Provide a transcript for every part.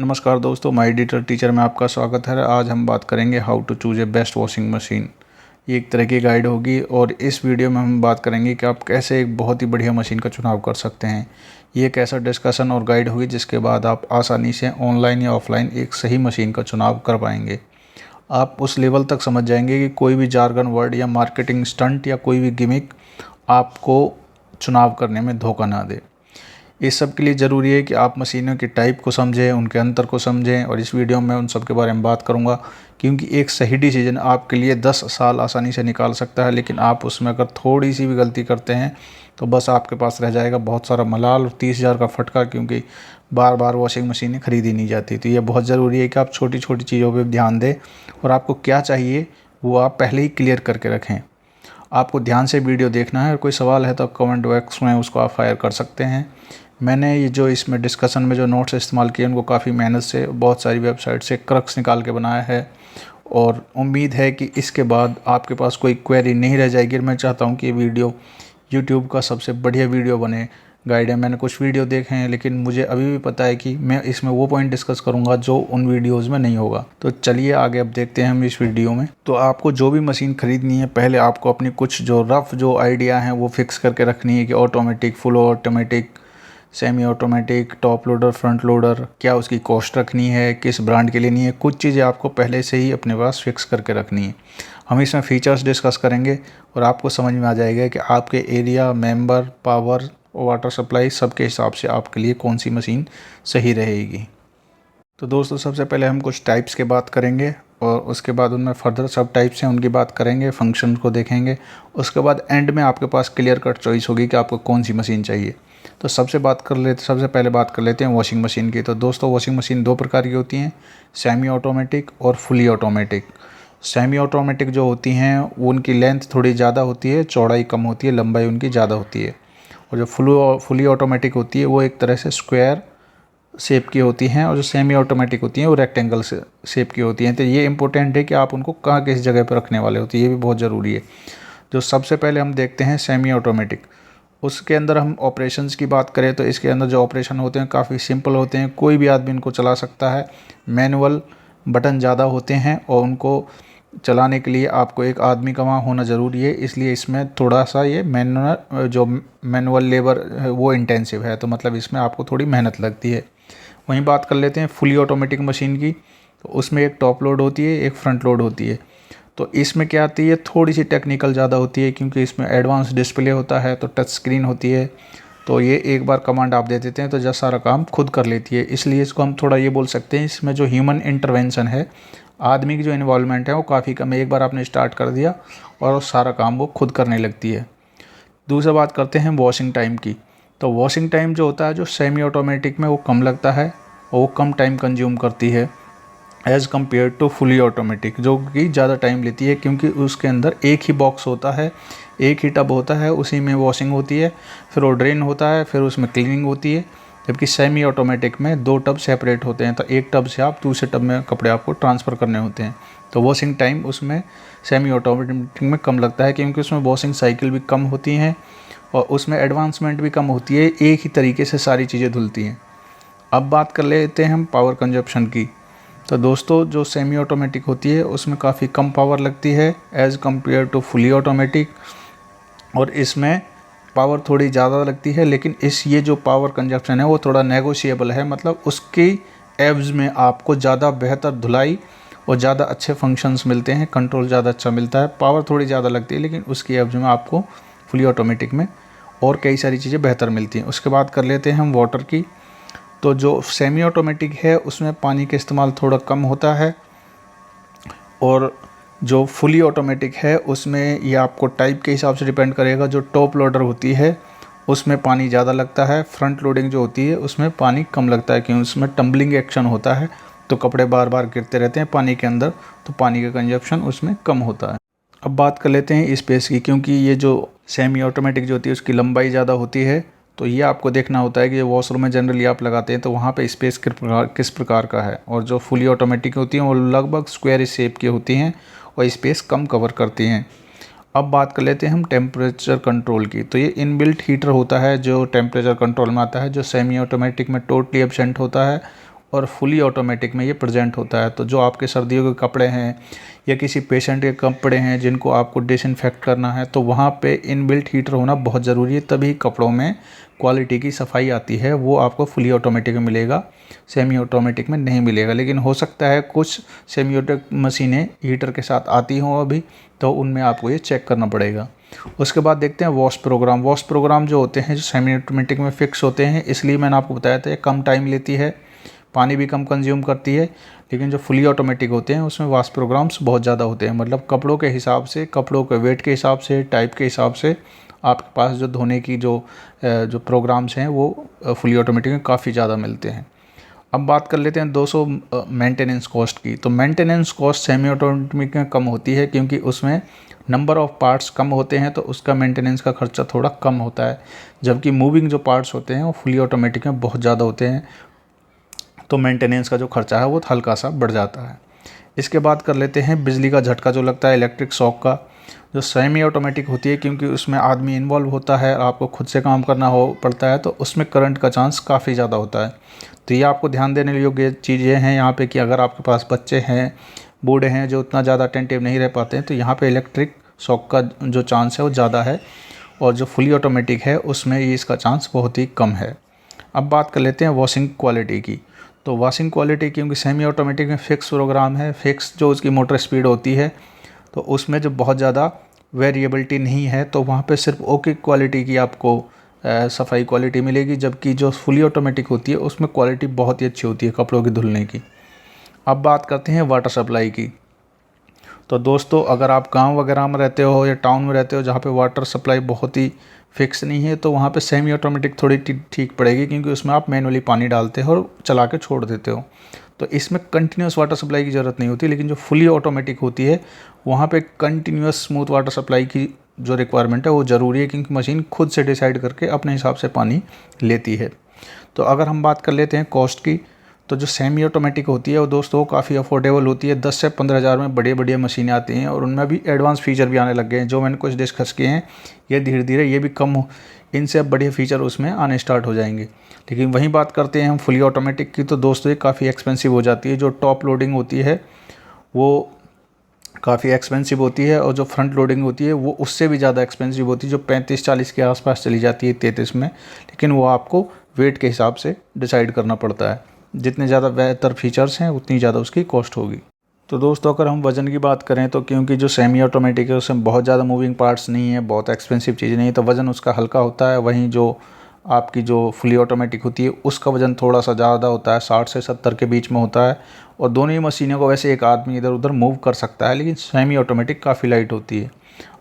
नमस्कार दोस्तों, my editor teacher में आपका स्वागत है। आज हम बात करेंगे how to choose a best washing machine. ये एक तरह की गाइड होगी और इस वीडियो में हम बात करेंगे कि आप कैसे एक बहुत ही बढ़िया मशीन का चुनाव कर सकते हैं। ये एक ऐसा डिस्कशन और गाइड होगी जिसके बाद आप आसानी से ऑनलाइन या ऑफलाइन एक सही मशीन का चुनाव कर पाएंगे। आप उस लेवल तक समझ जाएंगे कि कोई भी जार्गन वर्ड या मार्केटिंग स्टंट या कोई भी गिमिक आपको चुनाव करने में धोखा ना दे। इस सब के लिए ज़रूरी है कि आप मशीनों की टाइप को समझें, उनके अंतर को समझें, और इस वीडियो में उन सब के बारे में बात करूंगा क्योंकि एक सही डिसीजन आपके लिए 10 साल आसानी से निकाल सकता है। लेकिन आप उसमें अगर थोड़ी सी भी गलती करते हैं तो बस आपके पास रह जाएगा बहुत सारा मलाल और 30,000 का फटका, क्योंकि बार बार वॉशिंग मशीनें खरीदी नहीं जाती। तो ये बहुत ज़रूरी है कि आप छोटी छोटी चीज़ों पर ध्यान दें और आपको क्या चाहिए वो आप पहले ही क्लियर करके रखें। आपको ध्यान से वीडियो देखना है और कोई सवाल है तो आप कमेंट बॉक्स में उसको आप फायर कर सकते हैं। मैंने ये जो इसमें डिस्कशन में जो नोट्स इस्तेमाल किए उनको काफ़ी मेहनत से बहुत सारी वेबसाइट से क्रक्स निकाल के बनाया है और उम्मीद है कि इसके बाद आपके पास कोई क्वेरी नहीं रह जाएगी। मैं चाहता हूँ कि ये वीडियो यूट्यूब का सबसे बढ़िया वीडियो बने। गाइड है, मैंने कुछ वीडियो देखे हैं लेकिन मुझे अभी भी पता है कि मैं इसमें वो पॉइंट डिस्कस करूंगा जो उन वीडियोस में नहीं होगा। तो चलिए आगे अब देखते हैं हम इस वीडियो में। तो आपको जो भी मशीन खरीदनी है पहले आपको अपनी कुछ जो रफ जो आइडिया हैं वो फिक्स करके रखनी है कि automatic, full automatic, semi automatic, top loader, front loader, क्या उसकी कॉस्ट रखनी है, किस ब्रांड के लिए नहीं है। कुछ चीज़ें आपको पहले से ही अपने पास फिक्स करके रखनी है। हम इसमें फीचर्स डिस्कस करेंगे और आपको समझ में आ जाएगा कि आपके area, member, power, water supply सबके हिसाब से आपके लिए कौन सी मशीन सही रहेगी। तो दोस्तों सबसे पहले हम कुछ टाइप्स के बात करेंगे और उसके बाद उनमें फर्दर सब टाइप्स हैं उनकी बात करेंगे, फंक्शन को देखेंगे। उसके बाद एंड में आपके पास क्लियर कट चॉइस होगी कि आपको कौन सी मशीन चाहिए। तो सबसे पहले बात कर लेते हैं वॉशिंग मशीन की। तो दोस्तों वॉशिंग मशीन दो प्रकार की होती हैं, सेमी ऑटोमेटिक और फुली ऑटोमेटिक। सेमी ऑटोमेटिक जो होती हैं वो उनकी लेंथ थोड़ी ज़्यादा होती है, चौड़ाई कम होती है, लंबाई उनकी ज़्यादा होती है। और जो फुली ऑटोमेटिक होती है वो एक तरह से स्क्वायर शेप की होती हैं और जो सेमी ऑटोमेटिक होती हैं वो रेक्टेंगल शेप की होती हैं। तो ये इंपॉर्टेंट है कि आप उनको कहाँ किस जगह पर रखने वाले होती है, ये भी बहुत ज़रूरी है। जो सबसे पहले हम देखते हैं सेमी ऑटोमेटिक। उसके अंदर हम ऑपरेशंस की बात करें तो इसके अंदर जो ऑपरेशन होते हैं काफ़ी सिंपल होते हैं, कोई भी आदमी इनको चला सकता है। मैनुअल बटन ज़्यादा होते हैं और उनको चलाने के लिए आपको एक आदमी का वहाँ होना ज़रूरी है, इसलिए इसमें थोड़ा सा ये मैनुअल लेबर है वो इंटेंसिव है, तो मतलब इसमें आपको थोड़ी मेहनत लगती है। वहीं बात कर लेते हैं फुली ऑटोमेटिक मशीन की। तो उसमें एक टॉप लोड होती है, एक फ्रंट लोड होती है। तो इसमें क्या आती है, थोड़ी सी टेक्निकल ज़्यादा होती है क्योंकि इसमें एडवांस डिस्प्ले होता है, तो टच स्क्रीन होती है। तो ये एक बार कमांड आप दे देते हैं तो जस्ट सारा काम खुद कर लेती है, इसलिए इसको हम थोड़ा ये बोल सकते हैं इसमें जो ह्यूमन इंटरवेंशन है, आदमी की जो इन्वॉल्वमेंट है वो काफ़ी कम है। एक बार आपने स्टार्ट कर दिया और सारा काम वो खुद करने लगती है। दूसरा बात करते हैं वॉशिंग टाइम की। तो वॉशिंग टाइम जो होता है जो सेमी ऑटोमेटिक में वो कम लगता है और वो कम टाइम कंज्यूम करती है as compare to fully automatic, जो कि ज़्यादा टाइम लेती है क्योंकि उसके अंदर एक ही बॉक्स होता है, एक ही टब होता है, उसी में वॉशिंग होती है, फिर वो ड्रेन होता है, फिर उसमें क्लीनिंग होती है। जबकि सेमी ऑटोमेटिक में दो टब सेपरेट होते हैं, तो एक टब से आप दूसरे टब में कपड़े आपको ट्रांसफ़र करने होते हैं। तो वॉशिंग टाइम उसमें सेमी ऑटोमेटिक में कम लगता है क्योंकि उसमें वॉशिंग साइकिल भी कम होती हैं और उसमें एडवांसमेंट भी कम होती है, एक ही तरीके से सारी चीज़ें धुलती हैं। अब बात कर लेते हैं हम पावर कंजप्शन की। तो दोस्तों जो सेमी ऑटोमेटिक होती है उसमें काफ़ी कम पावर लगती है as compare to fully automatic, और इसमें पावर थोड़ी ज़्यादा लगती है। लेकिन ये जो पावर कंजप्शन है वो थोड़ा नेगोशिएबल है, मतलब उसकी एवज में आपको ज़्यादा बेहतर धुलाई और ज़्यादा अच्छे फंक्शंस मिलते हैं, कंट्रोल ज़्यादा अच्छा मिलता है। पावर थोड़ी ज़्यादा लगती है लेकिन उसकी एवज में आपको फुली ऑटोमेटिक में और कई सारी चीज़ें बेहतर मिलती हैं। उसके बाद कर लेते हैं हम वाटर की। तो जो सेमी ऑटोमेटिक है उसमें पानी का इस्तेमाल थोड़ा कम होता है और जो फुली ऑटोमेटिक है उसमें ये आपको टाइप के हिसाब से डिपेंड करेगा। जो टॉप लोडर होती है उसमें पानी ज़्यादा लगता है, फ्रंट लोडिंग जो होती है उसमें पानी कम लगता है क्योंकि उसमें टम्बलिंग एक्शन होता है, तो कपड़े बार बार गिरते रहते हैं पानी के अंदर, तो पानी का कंजप्शन उसमें कम होता है। अब बात कर लेते हैं स्पेस की, क्योंकि ये जो सेमी ऑटोमेटिक जो होती है उसकी लंबाई ज़्यादा होती है, तो ये आपको देखना होता है कि वॉशरूम में जनरली आप लगाते हैं तो वहाँ पे स्पेस किस प्रकार का है। और जो फुली ऑटोमेटिक होती हैं वो लगभग स्क्वायर शेप की होती हैं और स्पेस कम कवर करती हैं। अब बात कर लेते हैं हम टेम्परेचर कंट्रोल की। तो ये इनबिल्ट हीटर होता है जो टेम्परेचर कंट्रोल में आता है, जो सेमी ऑटोमेटिक में टोटली एब्सेंट होता है और फुली ऑटोमेटिक में ये प्रेजेंट होता है। तो जो आपके सर्दियों के कपड़े हैं या किसी पेशेंट के कपड़े हैं जिनको आपको डिसइंफेक्ट करना है, तो वहाँ पे इनबिल्ट हीटर होना बहुत ज़रूरी है, तभी कपड़ों में क्वालिटी की सफाई आती है। वो आपको फुली ऑटोमेटिक में मिलेगा, सेमी ऑटोमेटिक में नहीं मिलेगा। लेकिन हो सकता है कुछ सेमी ऑटोमेटिक मशीनें हीटर के साथ आती हों अभी, तो उनमें आपको ये चेक करना पड़ेगा। उसके बाद देखते हैं वॉश प्रोग्राम। वॉश प्रोग्राम जो होते हैं, जो सेमी ऑटोमेटिक में फ़िक्स होते हैं, इसलिए मैंने आपको बताया था कम टाइम लेती है, पानी भी कम कंज्यूम करती है। लेकिन जो फुली ऑटोमेटिक होते हैं उसमें वॉश प्रोग्राम्स बहुत ज़्यादा होते हैं, मतलब कपड़ों के हिसाब से, कपड़ों के वेट के हिसाब से, टाइप के हिसाब से आपके पास जो धोने की जो प्रोग्राम्स हैं वो फुली ऑटोमेटिक में काफ़ी ज़्यादा मिलते हैं। अब बात कर लेते हैं 200 मेंटेनेंस कॉस्ट की। तो मेंटेनेंस कॉस्ट सेमी ऑटोमेटिक में कम होती है क्योंकि उसमें नंबर ऑफ़ पार्ट्स कम होते हैं, तो उसका मेंटेनेंस का खर्चा थोड़ा कम होता है। जबकि मूविंग जो पार्ट्स होते हैं वो फुली ऑटोमेटिक में बहुत ज़्यादा होते हैं, तो मेंटेनेंस का जो खर्चा है वो हल्का सा बढ़ जाता है। इसके बाद कर लेते हैं बिजली का झटका जो लगता है, इलेक्ट्रिक शॉक का। जो सेमी ऑटोमेटिक होती है क्योंकि उसमें आदमी इन्वॉल्व होता है, आपको खुद से काम करना हो पड़ता है, तो उसमें करंट का चांस काफ़ी ज़्यादा होता है। तो ये आपको ध्यान देने योग्य चीज़ें हैं यहाँ पे कि अगर आपके पास बच्चे हैं, बूढ़े हैं जो उतना ज़्यादा अटेंटिव नहीं रह पाते हैं, तो यहाँ पे इलेक्ट्रिक शॉक का जो चांस है वो ज़्यादा है, और जो फुली ऑटोमेटिक है उसमें ये इसका चांस बहुत ही कम है। अब बात कर लेते हैं वॉशिंग क्वालिटी की। तो वॉशिंग क्वालिटी क्योंकि सेमी ऑटोमेटिक में फ़िक्स प्रोग्राम है, फ़िक्स जो उसकी मोटर स्पीड होती है, तो उसमें जो बहुत ज़्यादा वेरिएबिलिटी नहीं है, तो वहाँ पे सिर्फ ओके क्वालिटी की आपको सफाई क्वालिटी मिलेगी। जबकि जो फुली ऑटोमेटिक होती है उसमें क्वालिटी बहुत ही अच्छी होती है कपड़ों की धुलने की। अब बात करते हैं वाटर सप्लाई की। तो दोस्तों अगर आप गांव वगैरह में रहते हो या टाउन में रहते हो जहाँ पे वाटर सप्लाई बहुत ही फिक्स नहीं है, तो वहाँ पे सेमी ऑटोमेटिक थोड़ी ठीक पड़ेगी क्योंकि उसमें आप मैनुअली पानी डालते हो और चला के छोड़ देते हो, तो इसमें कंटिन्यूस वाटर सप्लाई की ज़रूरत नहीं होती। लेकिन जो फुली ऑटोमेटिक होती है वहाँ पे कंटिन्यूस स्मूथ वाटर सप्लाई की जो रिक्वायरमेंट है वो ज़रूरी है, क्योंकि मशीन खुद से डिसाइड करके अपने हिसाब से पानी लेती है। तो अगर हम बात कर लेते हैं कॉस्ट की, तो जो सेमी ऑटोमेटिक होती है वो दोस्तों काफ़ी अफोर्डेबल होती है। 10 से 15 हज़ार में बढ़िया मशीनें आती हैं, और उनमें भी एडवांस फीचर भी आने लग गए हैं। जो मैंने कुछ डिस्कस किए हैं ये धीरे धीरे ये भी कम इनसे अब बढ़िया फीचर उसमें आने स्टार्ट हो जाएंगे। लेकिन वहीं बात करते हैं हम फुली ऑटोमेटिक की, तो दोस्तों ये काफ़ी एक्सपेंसिव हो जाती है। जो टॉप लोडिंग होती है वो काफ़ी एक्सपेंसिव होती है, और जो फ्रंट लोडिंग होती है वो उससे भी ज़्यादा एक्सपेंसिव होती है, जो 35-40 के आसपास चली जाती है 33 में। लेकिन वो आपको वेट के हिसाब से डिसाइड करना पड़ता है, जितने ज़्यादा बेहतर फीचर्स हैं उतनी ज़्यादा उसकी कॉस्ट होगी। तो दोस्तों अगर हम वज़न की बात करें, तो क्योंकि जो सेमी ऑटोमेटिक है उसमें बहुत ज़्यादा मूविंग पार्ट्स नहीं है, बहुत एक्सपेंसिव चीज़ नहीं है, तो वज़न उसका हल्का होता है। वहीं जो आपकी जो फुली ऑटोमेटिक होती है उसका वज़न थोड़ा सा ज़्यादा होता है, 60 से 70 के बीच में होता है। और दोनों ही मशीनों को वैसे एक आदमी इधर उधर मूव कर सकता है, लेकिन सेमी ऑटोमेटिक काफ़ी लाइट होती है।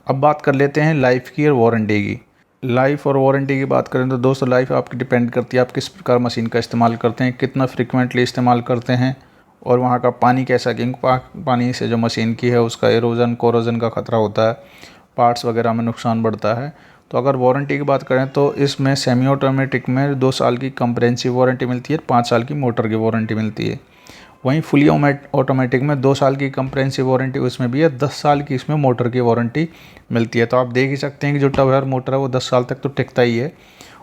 अब बात कर लेते हैं लाइफ की और वारंटी की। लाइफ और वारंटी की बात करें तो दोस्तों लाइफ आपकी डिपेंड करती है आप किस प्रकार मशीन का इस्तेमाल करते हैं, कितना फ्रिक्वेंटली इस्तेमाल करते हैं, और वहाँ का पानी कैसा, क्योंकि पानी से जो मशीन की है उसका एरोजन कोरोजन का ख़तरा होता है, पार्ट्स वगैरह में नुकसान बढ़ता है। तो अगर वारंटी की बात करें तो इसमें सेमी ऑटोमेटिक में 2 साल की कंप्रेहेंसिव वारंटी मिलती है, 5 साल की मोटर की वारंटी मिलती है। वहीं फुली ऑटोमेटिक में 2 साल की कंप्रेहेंसिव वारंटी उसमें भी है, 10 साल की इसमें मोटर की वारंटी मिलती है। तो आप देख ही सकते हैं कि जो टवेयर मोटर है वो 10 साल तक तो टिकता ही है,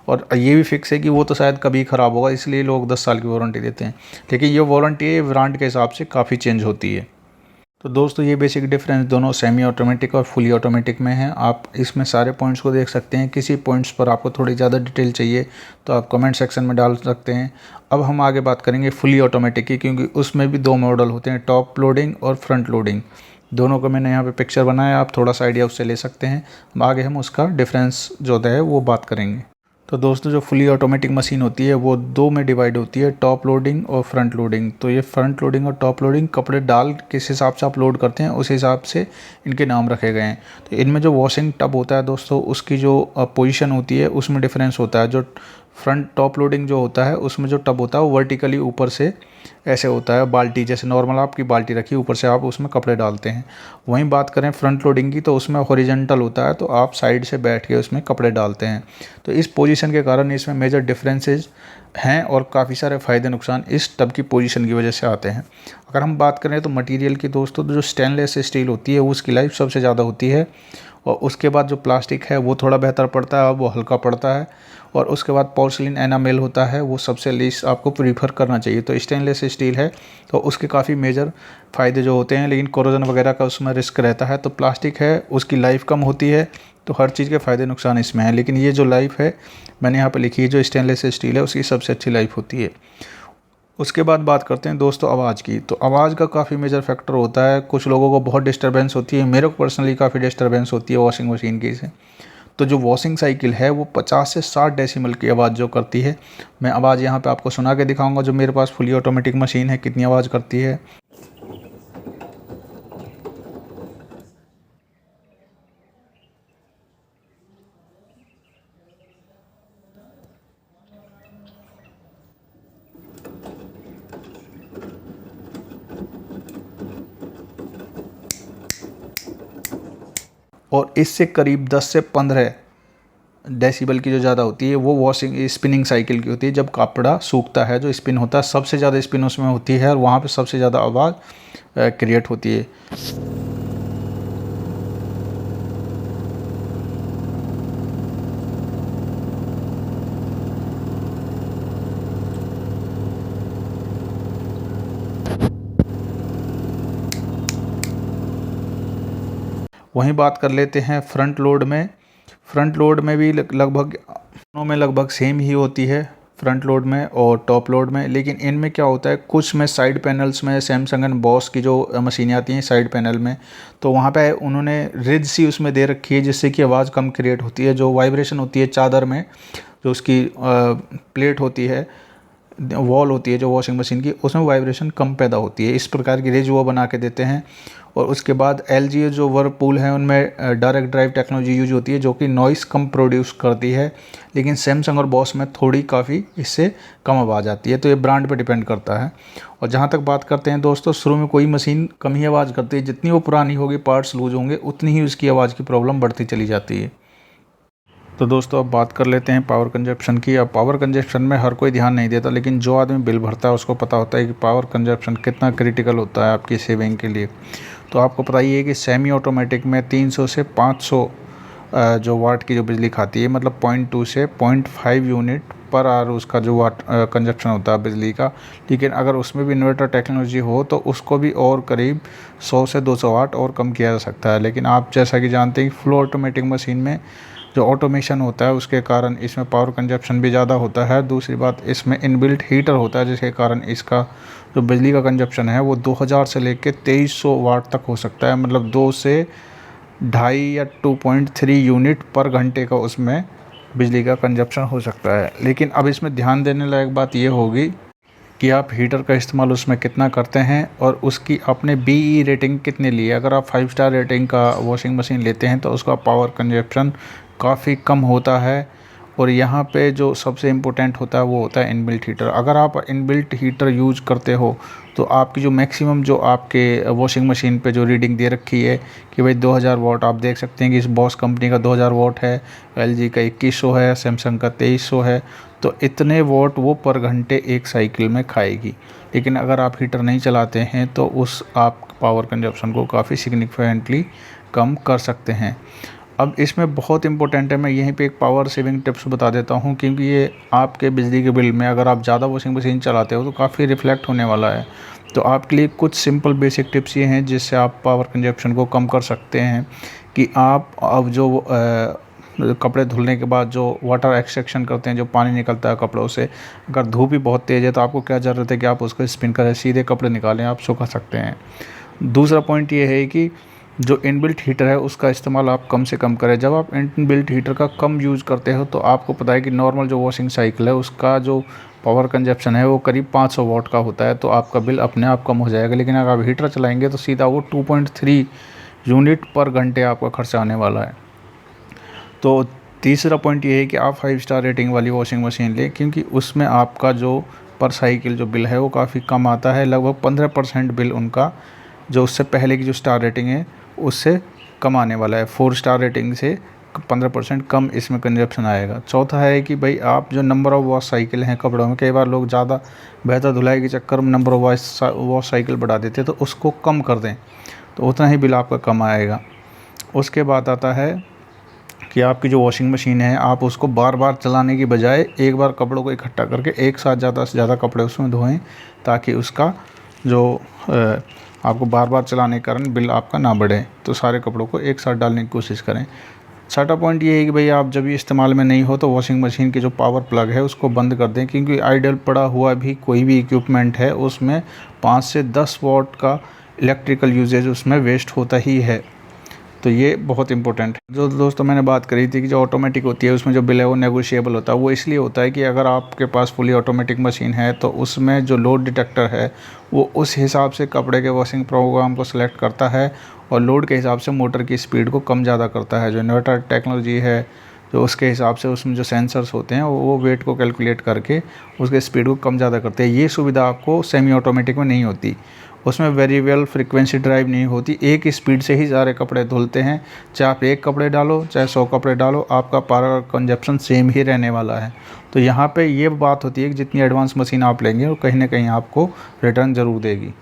और ये भी फिक्स है कि वो तो शायद कभी ख़राब होगा, इसलिए लोग 10 साल की वारंटी देते हैं। लेकिन ये वारंटी ब्रांड के हिसाब से काफ़ी चेंज होती है। तो दोस्तों ये बेसिक डिफरेंस दोनों सेमी ऑटोमेटिक और फुली ऑटोमेटिक में है। आप इसमें सारे पॉइंट्स को देख सकते हैं। किसी पॉइंट्स पर आपको थोड़ी ज़्यादा डिटेल चाहिए तो आप कमेंट सेक्शन में डाल सकते हैं। अब हम आगे बात करेंगे फुली ऑटोमेटिक की, क्योंकि उसमें भी 2 मॉडल होते हैं, टॉप लोडिंग और फ्रंट लोडिंग। दोनों को मैंने यहाँ पे पिक्चर बनाया, आप थोड़ा सा आइडिया उससे ले सकते हैं। आगे हम उसका डिफरेंस जो है वो बात करेंगे। तो दोस्तों जो फुली ऑटोमेटिक मशीन होती है वो 2 में डिवाइड होती है, टॉप लोडिंग और फ्रंट लोडिंग। तो ये फ्रंट लोडिंग और टॉप लोडिंग कपड़े डाल किस हिसाब से आप लोड करते हैं उस हिसाब से इनके नाम रखे गए हैं। तो इनमें जो वॉशिंग टब होता है दोस्तों उसकी जो पोजीशन होती है उसमें डिफरेंस होता है। जो फ्रंट टॉप लोडिंग जो होता है उसमें जो टब होता है वो वर्टिकली ऊपर से ऐसे होता है, बाल्टी जैसे नॉर्मल आपकी बाल्टी रखी ऊपर से आप उसमें कपड़े डालते हैं। वहीं बात करें फ्रंट लोडिंग की तो उसमें हॉरिजॉन्टल होता है, तो आप साइड से बैठ के उसमें कपड़े डालते हैं। तो इस पोजीशन के कारण इसमें मेजर डिफरेंसेस हैं, और काफ़ी सारे फ़ायदे नुकसान इस टब की पोजीशन की वजह से आते हैं। अगर हम बात करें तो मटेरियल की दोस्तों, तो जो स्टेनलेस स्टील होती है उसकी लाइफ सबसे ज़्यादा होती है, और उसके बाद जो प्लास्टिक है वो थोड़ा बेहतर पड़ता है, वो हल्का पड़ता है, और उसके बाद पोर्सिलिन एनामेल होता है, वो सबसे लीस्ट आपको प्रीफर करना चाहिए। तो स्टेनलेस स्टील है तो उसके काफ़ी मेजर फ़ायदे जो होते हैं, लेकिन कोरोजन वगैरह का उसमें रिस्क रहता है। तो प्लास्टिक है उसकी लाइफ कम होती है, तो हर चीज़ के फ़ायदे नुकसान इसमें है। लेकिन ये जो लाइफ है मैंने यहाँ पर लिखी है, जो स्टेनलेस स्टील है उसकी सबसे अच्छी लाइफ होती है। उसके बाद बात करते हैं दोस्तों आवाज़ की। तो आवाज़ का काफ़ी मेजर फैक्टर होता है, कुछ लोगों को बहुत डिस्टर्बेंस होती है, मेरे को पर्सनली काफ़ी डिस्टर्बेंस होती है वॉशिंग मशीन की से। तो जो वॉशिंग साइकिल है वो 50 से 60 डेसिमल की आवाज़ जो करती है, मैं आवाज़ यहाँ पे आपको सुना के दिखाऊंगा जो मेरे पास फुली ऑटोमेटिक मशीन है कितनी आवाज़ करती है। और इससे करीब 10 से 15 डेसिबल की जो ज़्यादा होती है वो वॉशिंग स्पिनिंग साइकिल की होती है। जब कपड़ा सूखता है जो स्पिन होता है, सबसे ज़्यादा स्पिन उसमें होती है और वहाँ पे सबसे ज़्यादा आवाज़ क्रिएट होती है। वहीं बात कर लेते हैं फ्रंट लोड में। फ्रंट लोड में भी लगभग दोनों में लगभग सेम ही होती है, फ्रंट लोड में और टॉप लोड में। लेकिन इनमें क्या होता है, कुछ में साइड पैनल्स में सैमसंग एंड बॉस की जो मशीनें आती हैं साइड पैनल में, तो वहाँ पे उन्होंने रिज सी उसमें दे रखी है जिससे कि आवाज़ कम क्रिएट होती है। जो वाइब्रेशन होती है चादर में, जो उसकी प्लेट होती है, वॉल होती है जो वॉशिंग मशीन की, उसमें वाइब्रेशन कम पैदा होती है। इस प्रकार की रेज वो बना के देते हैं। और उसके बाद LG जो वर्लपूल है उनमें डायरेक्ट ड्राइव टेक्नोलॉजी यूज होती है जो कि नॉइस कम प्रोड्यूस करती है। लेकिन सैमसंग और बॉस में थोड़ी काफ़ी इससे कम आवाज़ आती है। तो ये ब्रांड पे डिपेंड करता है। और जहाँ तक बात करते हैं दोस्तों, शुरू में कोई मशीन कम ही आवाज़ करती है, जितनी वो पुरानी होगी, पार्ट्स लूज होंगे, उतनी ही उसकी आवाज़ की प्रॉब्लम बढ़ती चली जाती है। तो दोस्तों अब बात कर लेते हैं पावर कंजप्शन की। अब पावर कंजप्शन में हर कोई ध्यान नहीं देता, लेकिन जो आदमी बिल भरता है उसको पता होता है कि पावर कंजप्शन कितना क्रिटिकल होता है आपकी सेविंग के लिए। तो आपको पता ही है कि सेमी ऑटोमेटिक में 300 से 500 जो वाट की जो बिजली खाती है, मतलब 0.2 से 0.5 यूनिट पर आवर उसका जो वाट कंजप्शन होता है बिजली का। लेकिन अगर उसमें भी इन्वर्टर टेक्नोलॉजी हो तो उसको भी और करीब 100 से 200 वाट और कम किया जा सकता है। लेकिन आप जैसा कि जानते हैं फुल ऑटोमेटिक मशीन में जो ऑटोमेशन होता है उसके कारण इसमें पावर कंजप्शन भी ज़्यादा होता है। दूसरी बात, इसमें इनबिल्ट हीटर होता है जिसके कारण इसका जो बिजली का कंजप्शन है वो 2000 से लेकर 2300 वाट तक हो सकता है। मतलब 2 से 2.5 या 2.3 यूनिट पर घंटे का उसमें बिजली का कंजप्शन हो सकता है। लेकिन अब इसमें ध्यान देने लायक बात ये होगी कि आप हीटर का इस्तेमाल उसमें कितना करते हैं और उसकी आपने BE रेटिंग कितनी ली है। अगर आप 5 स्टार रेटिंग का वॉशिंग मशीन लेते हैं तो उसका पावर कंजप्शन काफ़ी कम होता है। और यहाँ पे जो सबसे इम्पोर्टेंट होता है वो होता है इनबिल्ट हीटर। अगर आप इनबिल्ट हीटर यूज करते हो तो आपकी जो मैक्सिमम जो आपके वॉशिंग मशीन पे जो रीडिंग दे रखी है कि भाई 2000 वाट, आप देख सकते हैं कि इस बॉस कंपनी का 2000 वाट है, LG का 2100 है, सैमसंग का 2300 है। तो इतने वाट वो पर घंटे एक साइकिल में खाएगी। लेकिन अगर आप हीटर नहीं चलाते हैं तो उस आप पावर कंजप्शन को काफ़ी सिग्निफिकेंटली कम कर सकते हैं। अब इसमें बहुत इंपॉर्टेंट है, मैं यहीं पे एक पावर सेविंग टिप्स बता देता हूँ, क्योंकि ये आपके बिजली के बिल में अगर आप ज़्यादा वॉशिंग मशीन चलाते हो तो काफ़ी रिफ्लेक्ट होने वाला है। तो आपके लिए कुछ सिंपल बेसिक टिप्स ये हैं जिससे आप पावर कंजप्शन को कम कर सकते हैं। कि आप अब जो कपड़े धुलने के बाद जो वाटर एक्सट्रैक्शन करते हैं, जो पानी निकलता है कपड़ों से, अगर धूप भी बहुत तेज़ है तो आपको क्या ज़रूरत है कि आप उसको स्पिन करें, सीधे कपड़े निकालें, आप सुखा सकते हैं। दूसरा पॉइंट ये है कि जो इनबिल्ट हीटर है उसका इस्तेमाल आप कम से कम करें। जब आप इनबिल्ट हीटर का कम यूज़ करते हो तो आपको पता है कि नॉर्मल जो वॉशिंग साइकिल है उसका जो पावर कंजप्शन है वो करीब 500 वाट का होता है, तो आपका बिल अपने आप कम हो जाएगा। लेकिन अगर आप हीटर चलाएंगे तो सीधा वो 2.3 यूनिट पर घंटे आपका खर्चा आने वाला है। तो तीसरा पॉइंट ये है कि आप 5 स्टार रेटिंग वाली वॉशिंग मशीन लें, क्योंकि उसमें आपका जो पर साइकिल जो बिल है वो काफ़ी कम आता है। लगभग 15% बिल उनका जो उससे पहले की जो स्टार रेटिंग है उससे कम आने वाला है। 4 स्टार रेटिंग से 15% कम इसमें कंजप्शन आएगा। चौथा है कि भाई आप जो नंबर ऑफ़ वॉश साइकिल हैं कपड़ों में, कई बार लोग ज़्यादा बेहतर धुलाई के चक्कर में नंबर ऑफ़ वॉश साइकिल बढ़ा देते हैं, तो उसको कम कर दें तो उतना ही बिल आपका कम आएगा। उसके बाद आता है कि आपकी जो वॉशिंग मशीन है आप उसको बार बार चलाने की बजाय एक बार कपड़ों को इकट्ठा करके एक साथ ज़्यादा से ज़्यादा कपड़े उसमें धोएं, ताकि उसका जो आपको बार बार चलाने के कारण बिल आपका ना बढ़े। तो सारे कपड़ों को एक साथ डालने की कोशिश करें। छठा पॉइंट ये है कि भाई आप जब भी इस्तेमाल में नहीं हो तो वॉशिंग मशीन के जो पावर प्लग है उसको बंद कर दें, क्योंकि आइडल पड़ा हुआ भी कोई भी इक्विपमेंट है उसमें 5 से 10 वॉट का इलेक्ट्रिकल यूजेज उसमें वेस्ट होता ही है। तो ये बहुत इंपॉर्टेंट है। जो दोस्तों मैंने बात करी थी कि जो ऑटोमेटिक होती है उसमें जो बिल है वो नेगोशिएबल होता है। वो इसलिए होता है कि अगर आपके पास फुली ऑटोमेटिक मशीन है तो उसमें जो लोड डिटेक्टर है वो उस हिसाब से कपड़े के वॉशिंग प्रोग्राम को सिलेक्ट करता है और लोड के हिसाब से मोटर की स्पीड को कम ज़्यादा करता है। जो इन्वर्टर टेक्नोलॉजी है जो उसके हिसाब से उसमें जो सेंसर्स होते हैं वो वेट को कैलकुलेट करके उसके स्पीड को कम ज़्यादा करते हैं। ये सुविधा आपको सेमी ऑटोमेटिक में नहीं होती। उसमें वेरिएबल फ्रीक्वेंसी ड्राइव नहीं होती, एक स्पीड से ही सारे कपड़े धुलते हैं। चाहे आप 1 कपड़े डालो चाहे 100 कपड़े डालो, आपका पावर कंजप्शन सेम ही रहने वाला है। तो यहाँ पे ये बात होती है कि जितनी एडवांस मशीन आप लेंगे वो कहीं ना कहीं आपको रिटर्न ज़रूर देगी।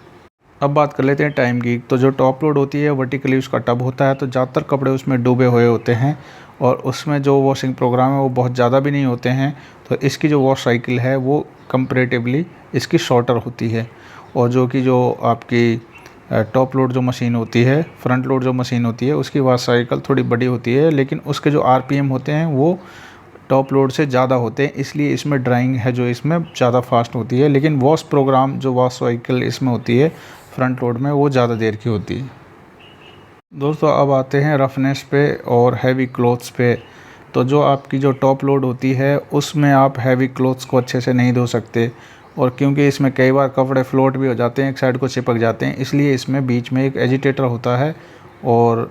अब बात कर लेते हैं टाइम की। तो जो टॉप लोड होती है वर्टिकली उसका टब होता है, तो ज़्यादातर कपड़े उसमें डूबे हुए होते हैं और उसमें जो वॉशिंग प्रोग्राम है वो बहुत ज़्यादा भी नहीं होते हैं। तो इसकी जो वॉश साइकिल है वो कंपैरेटिवली इसकी शॉर्टर होती है। और जो आपकी टॉप लोड जो मशीन होती है, फ्रंट लोड जो मशीन होती है, उसकी वॉश साइकिल थोड़ी बड़ी होती है, लेकिन उसके जो आरपीएम होते हैं वो टॉप लोड से ज़्यादा होते हैं। इसलिए इसमें ड्राइंग है जो इसमें ज़्यादा फास्ट होती है। लेकिन वॉश प्रोग्राम जो वॉश साइकिल इसमें होती है फ्रंट लोड में वो ज़्यादा देर की होती है। दोस्तों अब आते हैं रफनेस पे और हैवी क्लॉथ्स पे। तो जो आपकी जो टॉप लोड होती है उसमें आप हैवी क्लॉथ्स को अच्छे से नहीं धो सकते, और क्योंकि इसमें कई बार कपड़े फ्लोट भी हो जाते हैं, एक साइड को चिपक जाते हैं, इसलिए इसमें बीच में एक एजिटेटर होता है और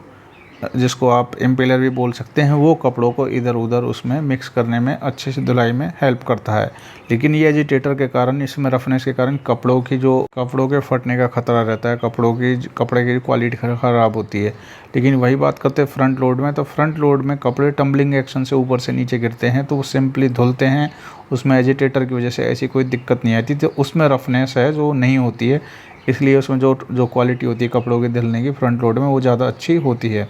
जिसको आप इम्पेलर भी बोल सकते हैं, वो कपड़ों को इधर उधर उसमें मिक्स करने में अच्छे से धुलाई में हेल्प करता है। लेकिन ये एजिटेटर के कारण, इसमें रफनेस के कारण कपड़ों के फटने का खतरा रहता है, कपड़े की क्वालिटी ख़राब होती है। लेकिन वही बात करते हैं फ्रंट लोड में, तो फ्रंट लोड में कपड़े टम्बलिंग एक्शन से ऊपर से नीचे गिरते हैं तो वो सिंपली धुलते हैं, उसमें एजिटेटर की वजह से ऐसी कोई दिक्कत नहीं आती। तो उसमें रफनेस है जो नहीं होती है, इसलिए उसमें जो क्वालिटी होती है कपड़ों के धुलने की फ्रंट लोड में वो ज़्यादा अच्छी होती है।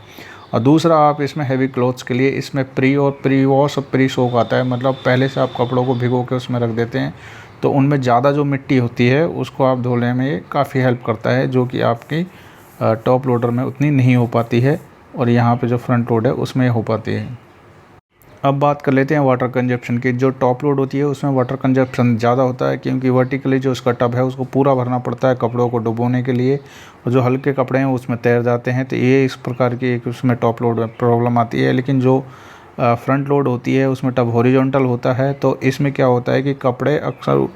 और दूसरा, आप इसमें हैवी क्लॉथ्स के लिए इसमें प्री वॉश और प्री सोक आता है। मतलब पहले से आप कपड़ों को भिगो के उसमें रख देते हैं, तो उनमें ज़्यादा जो मिट्टी होती है उसको आप धोने में ये काफ़ी हेल्प करता है, जो कि आपकी टॉप लोडर में उतनी नहीं हो पाती है और यहाँ पे जो फ्रंट लोड है उसमें हो पाती है। अब बात कर लेते हैं वाटर कंजप्शन की। जो टॉप लोड होती है उसमें वाटर कंजप्शन ज़्यादा होता है, क्योंकि वर्टिकली जो उसका टब है उसको पूरा भरना पड़ता है कपड़ों को डुबोने के लिए, और जो हल्के कपड़े हैं उसमें तैर जाते हैं। तो ये इस प्रकार की एक उसमें टॉप लोड में प्रॉब्लम आती है। लेकिन जो फ्रंट लोड होती है उसमें टब हॉरिजॉन्टल होता है, तो इसमें क्या होता है कि कपड़े अक्सर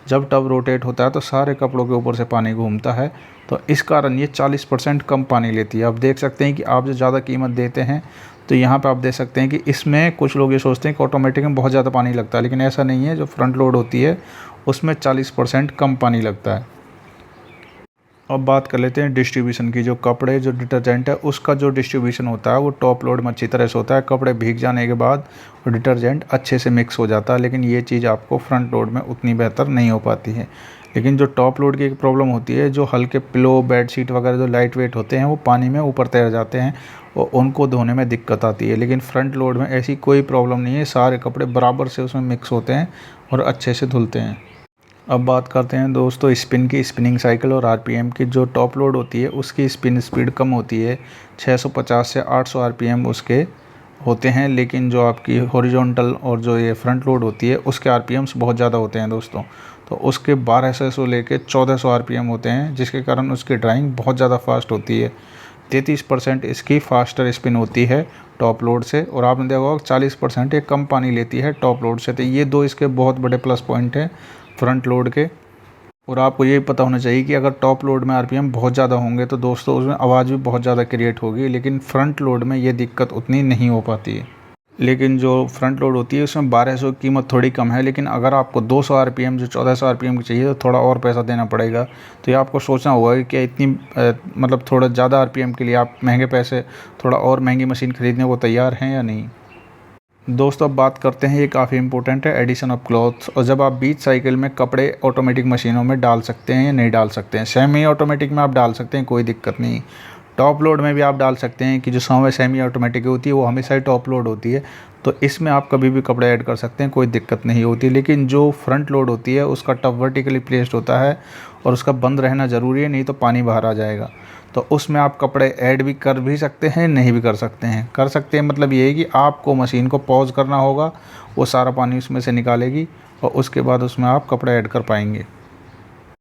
जब टब रोटेट होता है तो सारे कपड़ों के ऊपर से पानी घूमता है, तो इस कारण ये 40% कम पानी लेती है। आप देख सकते हैं कि आप जो ज़्यादा कीमत देते हैं, तो यहाँ पे आप देख सकते हैं कि इसमें कुछ लोग ये सोचते हैं कि ऑटोमेटिक में बहुत ज़्यादा पानी लगता है, लेकिन ऐसा नहीं है। जो फ्रंट लोड होती है उसमें 40% कम पानी लगता है। अब बात कर लेते हैं डिस्ट्रीब्यूशन की। जो कपड़े जो डिटर्जेंट है उसका जो डिस्ट्रीब्यूशन होता है वो टॉप लोड में अच्छी तरह से होता है। कपड़े भीग जाने के बाद वो डिटर्जेंट अच्छे से मिक्स हो जाता है, लेकिन ये चीज़ आपको फ्रंट लोड में उतनी बेहतर नहीं हो पाती है। लेकिन जो टॉप लोड की एक प्रॉब्लम होती है, जो हल्के पिलो बेडशीट वगैरह जो लाइट वेट होते हैं वो पानी में ऊपर तैर जाते हैं और उनको धोने में दिक्कत आती है। लेकिन फ्रंट लोड में ऐसी कोई प्रॉब्लम नहीं है, सारे कपड़े बराबर से उसमें मिक्स होते हैं और अच्छे से धुलते हैं। अब बात करते हैं दोस्तों स्पिनिंग साइकिल और आरपीएम की। जो टॉप लोड होती है उसकी स्पिन स्पीड कम होती है, 650 से 800 आरपीएम उसके होते हैं। लेकिन जो आपकी हॉरिजॉन्टल और जो ये फ्रंट लोड होती है उसके आरपीएम्स बहुत ज़्यादा होते हैं दोस्तों। तो उसके 1200 लेके 1400 आरपीएम होते हैं, जिसके कारण उसकी ड्राइंग बहुत ज़्यादा फास्ट होती है। 33% इसकी फास्टर स्पिन होती है टॉप लोड से, और आपने देखा होगा 40% ये कम पानी लेती है टॉप लोड से। तो ये दो इसके बहुत बड़े प्लस पॉइंट हैं फ्रंट लोड के। और आपको ये पता होना चाहिए कि अगर टॉप लोड में आरपीएम बहुत ज़्यादा होंगे तो दोस्तों उसमें आवाज़ भी बहुत ज़्यादा क्रिएट होगी, लेकिन फ्रंट लोड में ये दिक्कत उतनी नहीं हो पाती है। लेकिन जो फ्रंट लोड होती है उसमें 1200 की कीमत थोड़ी कम है, लेकिन अगर आपको 200 आरपीएम जो 1400 आरपीएम की चाहिए तो थोड़ा और पैसा देना पड़ेगा। तो ये आपको सोचना होगा कि क्या इतनी मतलब थोड़ा ज़्यादा आरपीएम के लिए आप महंगे पैसे थोड़ा और महंगी मशीन खरीदने को तैयार हैं या नहीं। दोस्तों अब बात करते हैं, ये काफ़ी इंपॉर्टेंट है, एडिशन ऑफ क्लॉथ्स। और जब आप बीच साइकिल में कपड़े ऑटोमेटिक मशीनों में डाल सकते हैं या नहीं डाल सकते हैं। सेमी ऑटोमेटिक में आप डाल सकते हैं, कोई दिक्कत नहीं। टॉप लोड में भी आप डाल सकते हैं कि जो सेमी ऑटोमेटिक होती है वो हमेशा ही टॉप लोड होती है, तो इसमें आप कभी भी कपड़े ऐड कर सकते हैं, कोई दिक्कत नहीं होती। लेकिन जो फ्रंट लोड होती है उसका टब वर्टिकली प्लेस्ड होता है और उसका बंद रहना ज़रूरी है, नहीं तो पानी बाहर आ जाएगा। तो उसमें आप कपड़े ऐड भी कर भी सकते हैं, नहीं भी कर सकते हैं। कर सकते हैं मतलब ये है कि आपको मशीन को पॉज करना होगा, वो सारा पानी उसमें से निकालेगी और उसके बाद उसमें आप कपड़े ऐड कर पाएंगे।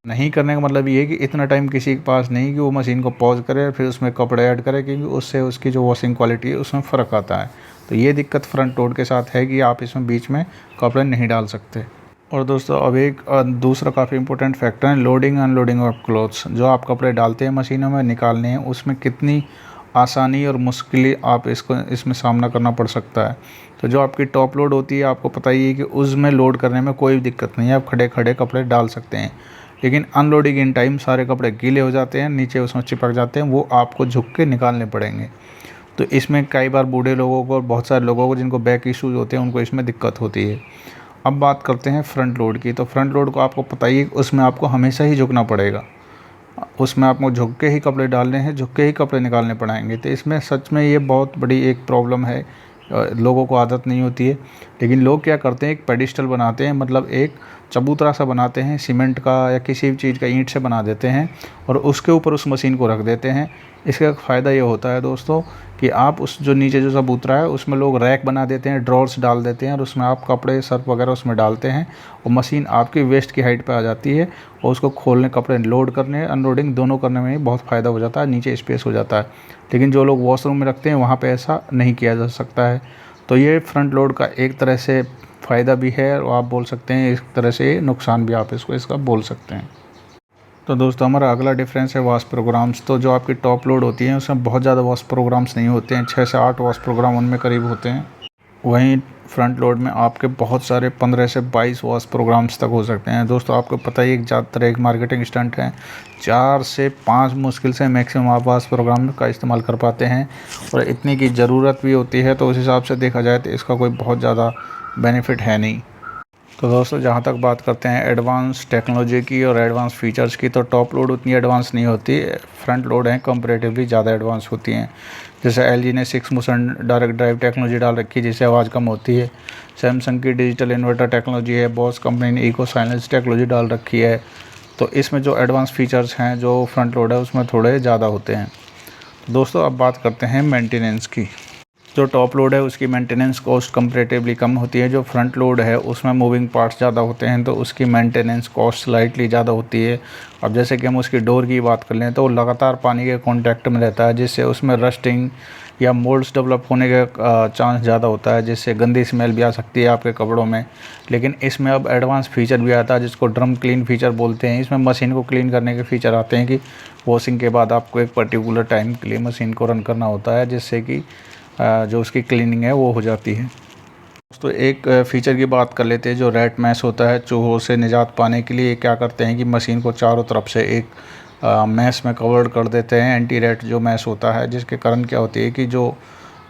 नहीं करने का मतलब ये है कि इतना टाइम किसी के पास नहीं कि वो मशीन को पॉज करे फिर उसमें कपड़े ऐड करे, क्योंकि उससे उसकी जो वॉशिंग क्वालिटी है उसमें फ़र्क आता है। तो ये दिक्कत फ्रंट लोड के साथ है कि आप इसमें बीच में कपड़े नहीं डाल सकते। और दोस्तों अब एक दूसरा काफ़ी इंपॉर्टेंट फैक्टर है लोडिंग अनलोडिंग ऑफ क्लोथ्स। जो आप कपड़े डालते हैं मशीनों में निकालने हैं, उसमें कितनी आसानी और मुश्किलें आप इसमें सामना करना पड़ सकता है। तो जो आपकी टॉप लोड होती है, आपको पता ही है कि उसमें लोड करने में कोई दिक्कत नहीं है, आप खड़े खड़े कपड़े डाल सकते हैं। लेकिन अनलोडिंग इन टाइम सारे कपड़े गीले हो जाते हैं, नीचे उसमें चिपक जाते हैं, वो आपको झुक के निकालने पड़ेंगे। तो इसमें कई बार बूढ़े लोगों को और बहुत सारे लोगों को जिनको बैक इश्यूज होते हैं उनको इसमें दिक्कत होती है। अब बात करते हैं फ्रंट लोड की। तो फ्रंट लोड को आपको पता ही है, उसमें आपको हमेशा ही झुकना पड़ेगा, उसमें आपको झुक के ही कपड़े डालने हैं, झुक के ही कपड़े निकालने पड़ेंगे। तो इसमें सच में ये बहुत बड़ी एक प्रॉब्लम है, लोगों को आदत नहीं होती है। लेकिन लोग क्या करते हैं, एक पेडिस्टल बनाते हैं, मतलब एक चबूतरा सा बनाते हैं सीमेंट का या किसी भी चीज़ का, ईंट से बना देते हैं और उसके ऊपर उस मशीन को रख देते हैं। इसका फ़ायदा ये होता है दोस्तों कि आप उस जो नीचे जो चबूतरा है उसमें लोग रैक बना देते हैं, ड्रॉर्स डाल देते हैं और उसमें आप कपड़े सर्फ वगैरह उसमें डालते हैं और मशीन आपकी वेस्ट की हाइट पे आ जाती है और उसको खोलने, कपड़े लोड करने, अनलोडिंग दोनों करने में बहुत फ़ायदा हो जाता है, नीचे स्पेस हो जाता है। लेकिन जो लोग वॉशरूम में रखते हैं वहाँ पे ऐसा नहीं किया जा सकता है। तो ये फ्रंट लोड का एक तरह से फ़ायदा भी है और आप बोल सकते हैं एक तरह से नुकसान भी आप इसका बोल सकते हैं। तो दोस्तों हमारा अगला डिफरेंस है वॉश प्रोग्राम्स। तो जो आपकी टॉप लोड होती है उसमें बहुत ज़्यादा वॉश प्रोग्राम्स नहीं होते हैं, 6 से 8 वॉश प्रोग्राम उनमें करीब होते हैं। वहीं फ्रंट लोड में आपके बहुत सारे 15 से 22 वॉश प्रोग्राम्स तक हो सकते हैं। दोस्तों आपको पता ही, एक ज़्यादातर एक मार्केटिंग स्टंट है, 4 से 5 मुश्किल से मैक्सिमम आप वॉश प्रोग्राम का इस्तेमाल कर पाते हैं और इतनी की ज़रूरत भी होती है। तो उस हिसाब से देखा जाए तो इसका कोई बहुत ज़्यादा बेनिफिट है नहीं। तो दोस्तों जहाँ तक बात करते हैं एडवांस टेक्नोलॉजी की और एडवांस फीचर्स की, तो टॉप लोड उतनी एडवांस नहीं होती, फ्रंट लोड हैं कंपैरेटिवली ज़्यादा एडवांस होती हैं। जैसे एलजी ने 6 मोशन डायरेक्ट ड्राइव टेक्नोलॉजी डाल रखी है जिससे आवाज़ कम होती है। सैमसंग की डिजिटल इन्वर्टर टेक्नोलॉजी है। बॉस कंपनी ने इको साइलेंस टेक्नोलॉजी डाल रखी है। तो इसमें जो एडवांस फीचर्स हैं जो फ्रंट लोड है उसमें थोड़े ज़्यादा होते हैं। दोस्तों अब बात करते हैं मेंटेनेंस की। जो टॉप लोड है उसकी मेंटेनेंस कॉस्ट कंपैरेटिवली कम होती है। जो फ्रंट लोड है उसमें मूविंग पार्ट्स ज़्यादा होते हैं तो उसकी मेंटेनेंस कॉस्ट स्लाइटली ज़्यादा होती है। अब जैसे कि हम उसकी डोर की बात कर लें तो वो लगातार पानी के कांटेक्ट में रहता है जिससे उसमें रस्टिंग या मोल्ड्स डेवलप होने का चांस ज़्यादा होता है, जिससे गंदी स्मेल भी आ सकती है आपके कपड़ों में। लेकिन इसमें अब एडवांस फीचर भी आता है जिसको ड्रम क्लीन फीचर बोलते हैं। इसमें मशीन को क्लीन करने के फीचर आते हैं कि वॉशिंग के बाद आपको एक पर्टिकुलर टाइम के लिए मशीन को रन करना होता है जिससे कि जो उसकी क्लीनिंग है वो हो जाती है। दोस्तों एक फ़ीचर की बात कर लेते हैं। जो रैट मैश होता है, चूहों से निजात पाने के लिए क्या करते हैं कि मशीन को चारों तरफ से एक मैश में कवर कर देते हैं, एंटी रैट जो मैश होता है, जिसके कारण क्या होती है कि जो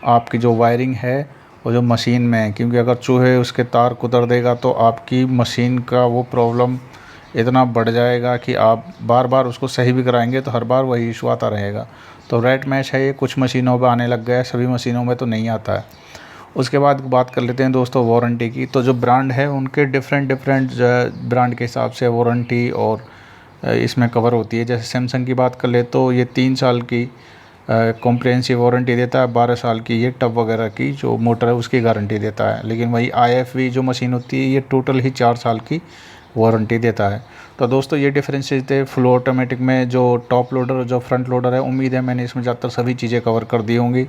आपकी जो वायरिंग है वो जो मशीन में है, क्योंकि अगर चूहे उसके तार कुतर देगा तो आपकी मशीन का वो प्रॉब्लम इतना बढ़ जाएगा कि आप बार बार उसको सही भी कराएंगे तो हर बार वही इशू आता रहेगा। तो रैट मैश है, ये कुछ मशीनों में आने लग गया है, सभी मशीनों में तो नहीं आता है। उसके बाद बात कर लेते हैं दोस्तों वारंटी की। तो जो ब्रांड है उनके डिफरेंट ब्रांड के हिसाब से वारंटी और इसमें कवर होती है। जैसे सैमसंग की बात कर ले तो ये 3 साल की कॉम्प्रिहेंसिव वारंटी देता है, 12 साल की ये टब वगैरह की जो मोटर है उसकी गारंटी देता है। लेकिन वही IFV जो मशीन होती है ये टोटल ही 4 साल की वारंटी देता है। तो दोस्तों ये डिफरेंसेस थे फुल ऑटोमेटिक में जो टॉप लोडर और जो फ्रंट लोडर है। उम्मीद है मैंने इसमें ज़्यादातर सभी चीज़ें कवर कर दी होंगी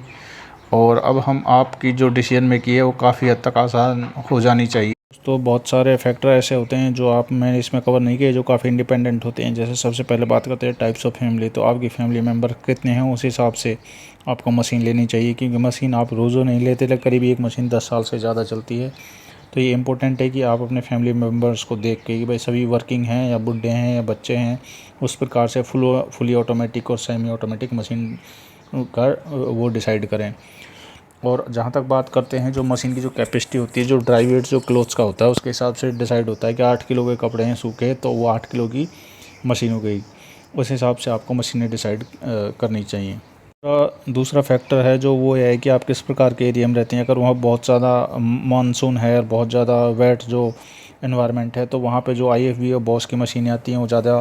और अब हम आपकी जो डिसीजन मेकिंग है वो काफ़ी हद तक आसान हो जानी चाहिए। तो बहुत सारे फैक्टर ऐसे होते हैं जो मैंने इसमें कवर नहीं किए, जो काफ़ी इंडिपेंडेंट होते हैं। जैसे सबसे पहले बात करते हैं टाइप्स ऑफ फैमिली। तो आपकी फैमिली मेम्बर कितने हैं उस हिसाब से आपको मशीन लेनी चाहिए, क्योंकि मशीन आप रोज़ों नहीं लेते, लेकिन करीब एक मशीन 10 साल से ज़्यादा चलती है। तो ये इंपॉर्टेंट है कि आप अपने फैमिली मेम्बर्स को देख के कि भाई सभी वर्किंग हैं या बूढ़े हैं या बच्चे हैं, उस प्रकार से फुली ऑटोमेटिक और सेमी ऑटोमेटिक मशीन का वो डिसाइड करें। और जहाँ तक बात करते हैं जो मशीन की जो कैपेसिटी होती है, जो ड्राई वेट जो क्लोथ्स का होता है उसके हिसाब से डिसाइड होता है कि 8 किलो के कपड़े हैं सूखे तो वो 8 किलो की मशीन हो गई। उस हिसाब से आपको मशीनें डिसाइड करनी चाहिए। दूसरा फैक्टर है जो वो है कि आप किस प्रकार के एरिया में रहते हैं। अगर वहाँ बहुत ज़्यादा मानसून है और बहुत ज़्यादा वेट जो एनवायरनमेंट है, तो वहाँ पे जो IFV और बॉश की मशीनें आती हैं वो ज़्यादा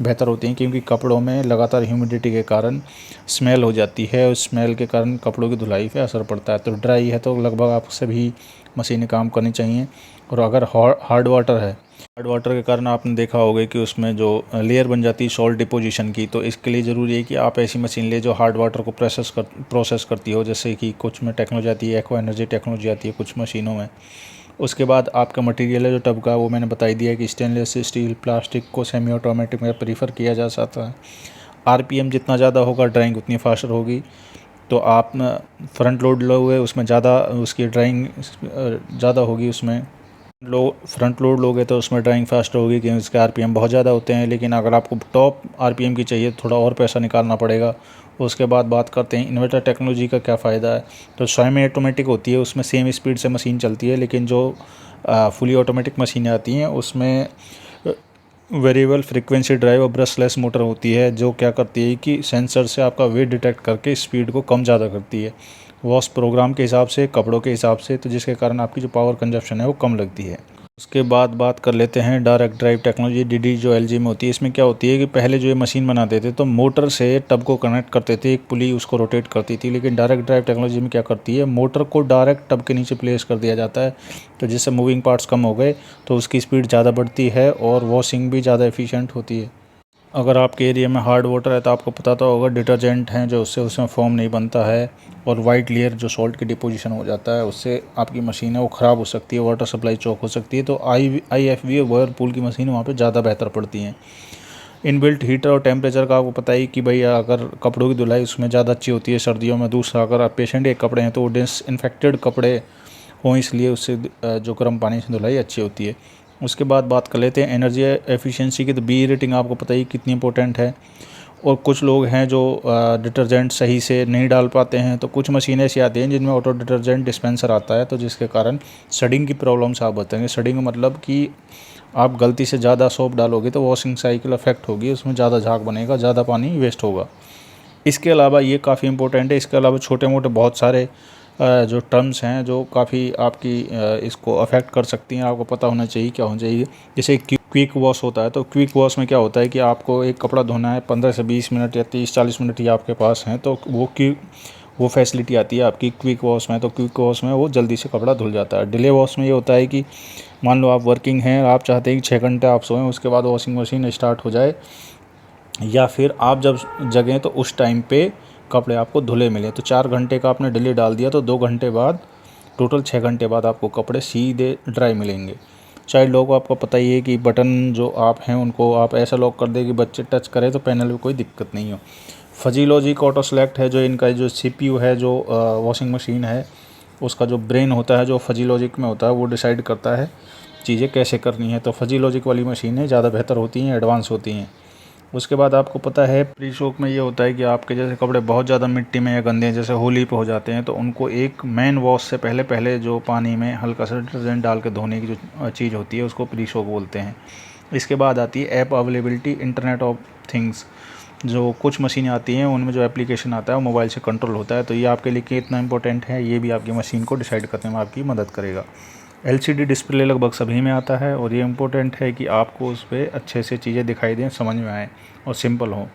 बेहतर होती हैं, क्योंकि कपड़ों में लगातार ह्यूमिडिटी के कारण स्मेल हो जाती है और स्मेल के कारण कपड़ों की धुलाई पे असर पड़ता है। तो ड्राई है तो लगभग आप सभी मशीनें काम करनी चाहिए। और अगर हार्ड वाटर है, हार्ड वाटर के कारण आपने देखा होगा कि उसमें जो लेयर बन जाती है सॉल्ट डिपोजिशन की, तो इसके लिए ज़रूरी है कि आप ऐसी मशीन ले जो हार्ड वाटर को प्रोसेस करती हो, जैसे कि कुछ में टेक्नोलॉजी आती है, एक्वा एनर्जी टेक्नोलॉजी आती है कुछ मशीनों में। उसके बाद आपका मटेरियल है जो टब का, वो मैंने बताई दिया है कि स्टेनलेस स्टील, प्लास्टिक को सेमी ऑटोमेटिक में प्रीफर किया जा सकता है। RPM जितना ज़्यादा होगा ड्राइंग उतनी फास्टर होगी। तो आप फ्रंट लोड लोगे उसमें ज़्यादा उसकी ड्राइंग ज़्यादा होगी, उसमें फ्रंट लोड लोगे तो उसमें ड्राइंग फास्ट होगी क्योंकि उसके RPM बहुत ज़्यादा होते हैं। लेकिन अगर आपको टॉप RPM की चाहिए तो थोड़ा और पैसा निकालना पड़ेगा। उसके बाद बात करते हैं इन्वर्टर टेक्नोलॉजी का क्या फ़ायदा है। तो सेमी ऑटोमेटिक होती है, उसमें सेम स्पीड से मशीन चलती है, लेकिन जो फुली ऑटोमेटिक मशीनें आती हैं उसमें वेरिएबल फ्रीक्वेंसी ड्राइव और ब्रशलेस मोटर होती है, जो क्या करती है कि सेंसर से आपका वेट डिटेक्ट करके स्पीड को कम ज़्यादा करती है, वॉश प्रोग्राम के हिसाब से, कपड़ों के हिसाब से, तो जिसके कारण आपकी जो पावर कंजप्शन है वो कम लगती है। उसके बाद बात कर लेते हैं डायरेक्ट ड्राइव टेक्नोलॉजी, DD जो LG में होती है। इसमें क्या होती है कि पहले जो ये मशीन बनाते थे तो मोटर से टब को कनेक्ट करते थे, एक पुली उसको रोटेट करती थी। लेकिन डायरेक्ट ड्राइव टेक्नोलॉजी में क्या करती है, मोटर को डायरेक्ट टब के नीचे प्लेस कर दिया जाता है, तो जिससे मूविंग पार्ट्स कम हो गए तो उसकी स्पीड ज़्यादा बढ़ती है और वॉशिंग भी ज़्यादा एफिशिएंट होती है। अगर आपके एरिया में हार्ड वाटर है तो आपको पता तो होगा डिटर्जेंट हैं जो उससे उसमें फोम नहीं बनता है, और वाइट लेयर जो सॉल्ट की डिपोजिशन हो जाता है उससे आपकी मशीन है वो ख़राब हो सकती है, वाटर सप्लाई चौक हो सकती है। तो IFV और वर्लपूल की मशीन वहाँ पे ज़्यादा बेहतर पड़ती हैं। इनबिल्ट हीटर और टेम्परेचर का आपको पता ही कि भाई अगर कपड़ों की धुलाई उसमें ज़्यादा अच्छी होती है सर्दियों में। दूसरा, अगर आप पेशेंट के कपड़े हैं तो वो डिसइंफेक्टेड कपड़े हों, इसलिए उससे जो गर्म पानी से धुलाई अच्छी होती है। उसके बाद बात कर लेते हैं एनर्जी एफिशिएंसी की। तो BE रेटिंग आपको पता ही कितनी इंपॉर्टेंट है। और कुछ लोग हैं जो डिटर्जेंट सही से नहीं डाल पाते हैं, तो कुछ मशीनें ऐसी आती हैं जिनमें ऑटो डिटर्जेंट डिस्पेंसर आता है, तो जिसके कारण सडिंग की प्रॉब्लम्स आप बताएंगे। सडिंग मतलब कि आप गलती से ज़्यादा सोप डालोगे तो वॉशिंग साइकिल अफेक्ट होगी, उसमें ज़्यादा झाग बनेगा, ज़्यादा पानी वेस्ट होगा। इसके अलावा ये काफ़ी इंपॉर्टेंट है। इसके अलावा छोटे मोटे बहुत सारे जो टर्म्स हैं जो काफ़ी आपकी इसको अफेक्ट कर सकती हैं, आपको पता होना चाहिए क्या होना चाहिए। जैसे क्विक वॉश होता है, तो क्विक वॉश में क्या होता है कि आपको एक कपड़ा धोना है, 15 से 20 मिनट या 30-40 मिनट ही आपके पास हैं, तो वो फैसिलिटी आती है आपकी क्विक वॉश में। तो क्विक वॉश में वो जल्दी से कपड़ा धुल जाता है। डिले वॉश में ये होता है कि मान लो आप वर्किंग हैं, आप चाहते हैं कि 6 घंटे आप सोएं, उसके बाद वॉशिंग मशीन स्टार्ट हो जाए, या फिर आप जब जगें तो उस टाइम पे कपड़े आपको धुले मिले। तो 4 घंटे का आपने डिले डाल दिया तो 2 घंटे बाद, टोटल 6 घंटे बाद आपको कपड़े सीधे ड्राई मिलेंगे। चाइल्ड लॉक आपको पता ही है कि बटन जो आप हैं उनको आप ऐसा लॉक कर दें कि बच्चे टच करें तो पैनल में कोई दिक्कत नहीं हो। फजी लॉजिक ऑटो सेलेक्ट है जो इनका जो CPU है, जो वॉशिंग मशीन है उसका जो ब्रेन होता है, जो फजी लॉजिक में होता है, वो डिसाइड करता है चीज़ें कैसे करनी है। तो फजी लॉजिक वाली मशीनें ज़्यादा बेहतर होती हैं, एडवांस होती हैं। उसके बाद आपको पता है प्री सोक में ये होता है कि आपके जैसे कपड़े बहुत ज़्यादा मिट्टी में या गंदे हैं, जैसे होली पे हो जाते हैं, तो उनको एक मेन वॉश से पहले जो पानी में हल्का सा डिटर्जेंट डाल के धोने की जो चीज़ होती है उसको प्री सोक बोलते हैं। इसके बाद आती है app availability, internet of things. जो कुछ मशीनें आती हैं उनमें जो एप्लीकेशन आता है वो मोबाइल से कंट्रोल होता है, तो ये आपके लिए कितना इंपॉर्टेंट है ये भी आपकी मशीन को डिसाइड करने में आपकी मदद करेगा। LCD डिस्प्ले लगभग सभी में आता है, और ये इम्पोर्टेंट है कि आपको उस पर अच्छे से चीज़ें दिखाई दें, समझ में आए और सिंपल हो।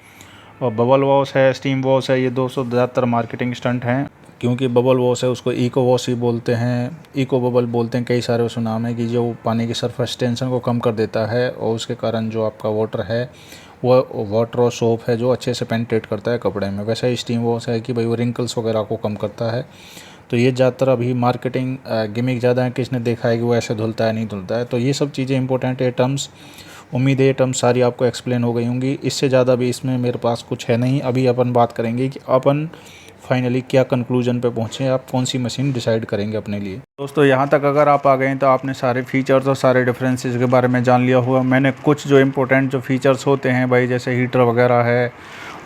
और बबल वॉश है, स्टीम वॉश है, ये 200 ज़्यादातर मार्केटिंग स्टंट हैं, क्योंकि बबल वॉश है उसको इको वॉश ही बोलते हैं, इको बबल बोलते हैं, कई सारे उसमें नाम है, कि जो पानी की सरफेस टेंशन को कम कर देता है और उसके कारण जो आपका वाटर है वो वाटर और सोप है जो अच्छे से पेनिट्रेट करता है कपड़े में। वैसे ही स्टीम वॉश है कि भाई वो रिंकल्स वगैरह को कम करता है। तो ये ज़्यादातर अभी मार्केटिंग गिमिक ज़्यादा है, किसने देखा है कि वो ऐसे धुलता है नहीं धुलता है। तो ये सब चीज़ें इंपॉर्टेंट है टर्म्स। उम्मीद है ये टर्म्स सारी आपको एक्सप्लेन हो गई होंगी। इससे ज़्यादा भी इसमें मेरे पास कुछ है नहीं। अभी अपन बात करेंगे कि अपन फाइनली क्या कंक्लूजन पे पहुँचे, आप कौन सी मशीन डिसाइड करेंगे अपने लिए। दोस्तों यहाँ तक अगर आप आ गए हैं तो आपने सारे फीचर्स और सारे डिफरेंसेस के बारे में जान लिया हुआ। मैंने कुछ जो इम्पोर्टेंट जो फीचर्स होते हैं भाई, जैसे हीटर वगैरह है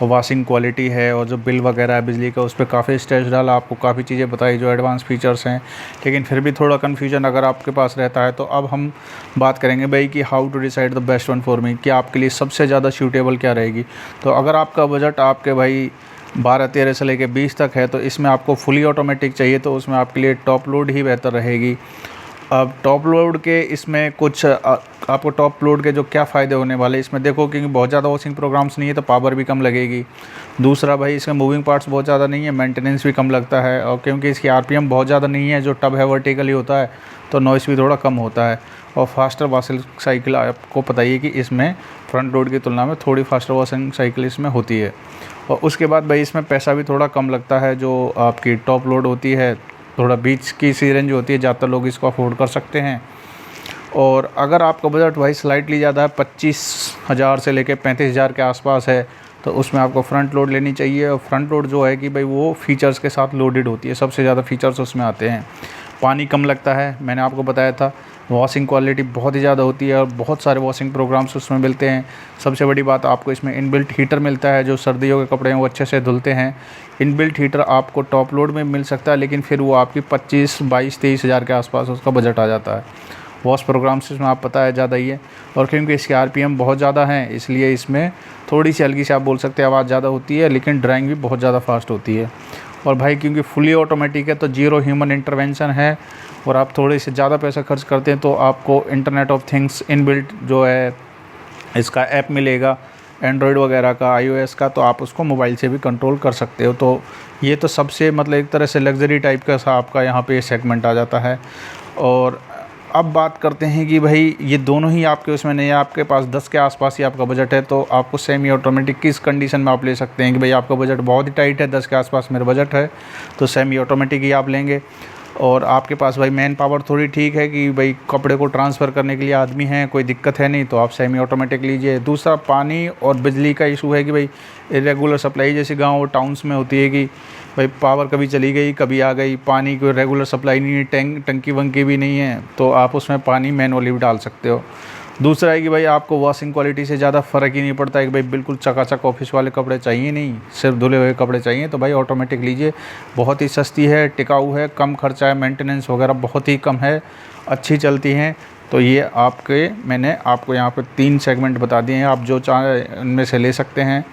और वॉशिंग क्वालिटी है और जो बिल वगैरह है बिजली का, उस पर काफ़ी स्ट्रेस डाला, आपको काफ़ी चीज़ें बताई जो एडवांस फीचर्स हैं। लेकिन फिर भी थोड़ा कन्फ्यूजन अगर आपके पास रहता है तो अब हम बात करेंगे भाई कि how to decide the best one for me, कि आपके लिए सबसे ज़्यादा सूटेबल क्या रहेगी। तो अगर आपका बजट आपके भाई 12-13 से लेके 20 तक है। तो इसमें आपको फुली ऑटोमेटिक चाहिए तो उसमें आपके लिए टॉप लोड ही बेहतर रहेगी। अब टॉप लोड के इसमें कुछ आपको टॉप लोड के जो क्या फ़ायदे होने वाले इसमें देखो, क्योंकि बहुत ज़्यादा वॉशिंग प्रोग्राम्स नहीं है तो पावर भी कम लगेगी। दूसरा भाई इसमें मूविंग पार्ट्स बहुत ज़्यादा नहीं है, मेंटेनेंस भी कम लगता है, और क्योंकि इसकी आरपीएम बहुत ज़्यादा नहीं है, जो टब है वर्टिकली होता है तो नॉइस भी थोड़ा कम होता है। और फास्टर वॉशिंग साइकिल आपको पता ही है कि इसमें फ्रंट लोड की तुलना में थोड़ी फास्टर वॉशिंग साइकिल इसमें होती है। और उसके बाद भाई इसमें पैसा भी थोड़ा कम लगता है। जो आपकी टॉप लोड होती है थोड़ा बीच की सी रेंज होती है, ज़्यादातर लोग इसको अफोर्ड कर सकते हैं। और अगर आपका बजट भाई स्लाइटली ज़्यादा है, 25,000 से लेकर 35,000 के आसपास है, तो उसमें आपको फ्रंट लोड लेनी चाहिए। और फ्रंट लोड जो है कि भाई वो फीचर्स के साथ लोडेड होती है, सबसे ज़्यादा फीचर्स उसमें आते हैं। पानी कम लगता है, मैंने आपको बताया था। वॉशिंग क्वालिटी बहुत ही ज़्यादा होती है और बहुत सारे वॉशिंग प्रोग्राम्स उसमें मिलते हैं। सबसे बड़ी बात, आपको इसमें इनबिल्ट हीटर मिलता है, जो सर्दियों के कपड़े हैं वो अच्छे से धुलते हैं। इनबिल्ट हीटर आपको टॉप लोड में मिल सकता है, लेकिन फिर वो आपकी 25, 22, 23 हज़ार के आसपास उसका बजट आ जाता है। वॉश प्रोग्राम्स इसमें आप पता है ज़्यादा ही है, और क्योंकि इसके आरपीएम बहुत ज़्यादा हैं इसलिए इसमें थोड़ी सी हल्की सी आप बोल सकते हैं आवाज़ ज़्यादा होती है, लेकिन ड्राइंग भी बहुत ज़्यादा फास्ट होती है। और भाई क्योंकि फुली ऑटोमेटिक है तो जीरो ह्यूमन इंटरवेंशन है, और आप थोड़े से ज़्यादा पैसा खर्च करते हैं तो आपको इंटरनेट ऑफ थिंग्स इनबिल्ट जो है इसका ऐप मिलेगा, एंड्रॉयड वगैरह का, आईओएस का, तो आप उसको मोबाइल से भी कंट्रोल कर सकते हो। तो ये तो सबसे मतलब एक तरह से लग्जरी टाइप का सा आपका यहाँ पे सेगमेंट आ जाता है। और अब बात करते हैं कि भाई ये दोनों ही आपके उसमें नहीं है, आपके पास 10 के आसपास ही आपका बजट है तो आपको सेमी ऑटोमेटिक किस कंडीशन में आप ले सकते हैं कि भाई आपका बजट बहुत ही टाइट है, 10 के आसपास मेरा बजट है, तो सेमी ऑटोमेटिक ही आप लेंगे। और आपके पास भाई मैन पावर थोड़ी ठीक है कि भाई कपड़े को ट्रांसफ़र करने के लिए आदमी हैं, कोई दिक्कत है नहीं, तो आप सेमी ऑटोमेटिक लीजिए। दूसरा, पानी और बिजली का इशू है कि भाई इरेगुलर सप्लाई जैसे गांव और टाउन्स में होती है कि भाई पावर कभी चली गई कभी आ गई, पानी कोई रेगुलर सप्लाई नहीं है, टंकी वंकी भी नहीं है, तो आप उसमें पानी मैनुअली भी डाल सकते हो। दूसरा है कि भाई आपको वॉशिंग क्वालिटी से ज़्यादा फ़र्क ही नहीं पड़ता है कि भाई बिल्कुल चकाचक ऑफिस वाले कपड़े चाहिए नहीं, सिर्फ धुले हुए कपड़े चाहिए, तो भाई ऑटोमेटिक लीजिए। बहुत ही सस्ती है, टिकाऊ है, कम खर्चा है, मेंटेनेंस वगैरह बहुत ही कम है, अच्छी चलती हैं। तो ये मैंने आपको यहाँ पर 3 सेगमेंट बता दिए हैं, आप जो चाहें उनमें से ले सकते हैं।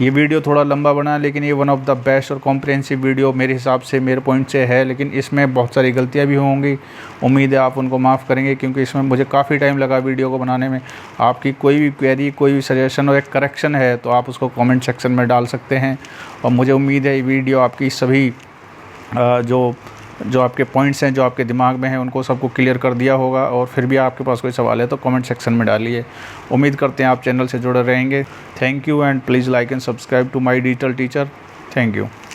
ये वीडियो थोड़ा लंबा बना, लेकिन ये वन ऑफ द बेस्ट और कॉम्प्रिहेंसिव वीडियो मेरे हिसाब से, मेरे पॉइंट से है, लेकिन इसमें बहुत सारी गलतियां भी होंगी। उम्मीद है आप उनको माफ़ करेंगे, क्योंकि इसमें मुझे काफ़ी टाइम लगा वीडियो को बनाने में। आपकी कोई भी क्वेरी, कोई भी सजेशन और एक करेक्शन है तो आप उसको कमेंट सेक्शन में डाल सकते हैं। और मुझे उम्मीद है ये वीडियो आपकी सभी जो आपके पॉइंट्स हैं, जो आपके दिमाग में हैं, उनको सबको क्लियर कर दिया होगा। और फिर भी आपके पास कोई सवाल है तो कमेंट सेक्शन में डालिए। उम्मीद करते हैं आप चैनल से जुड़े रहेंगे। Thank you and please like and subscribe to my digital teacher. Thank you.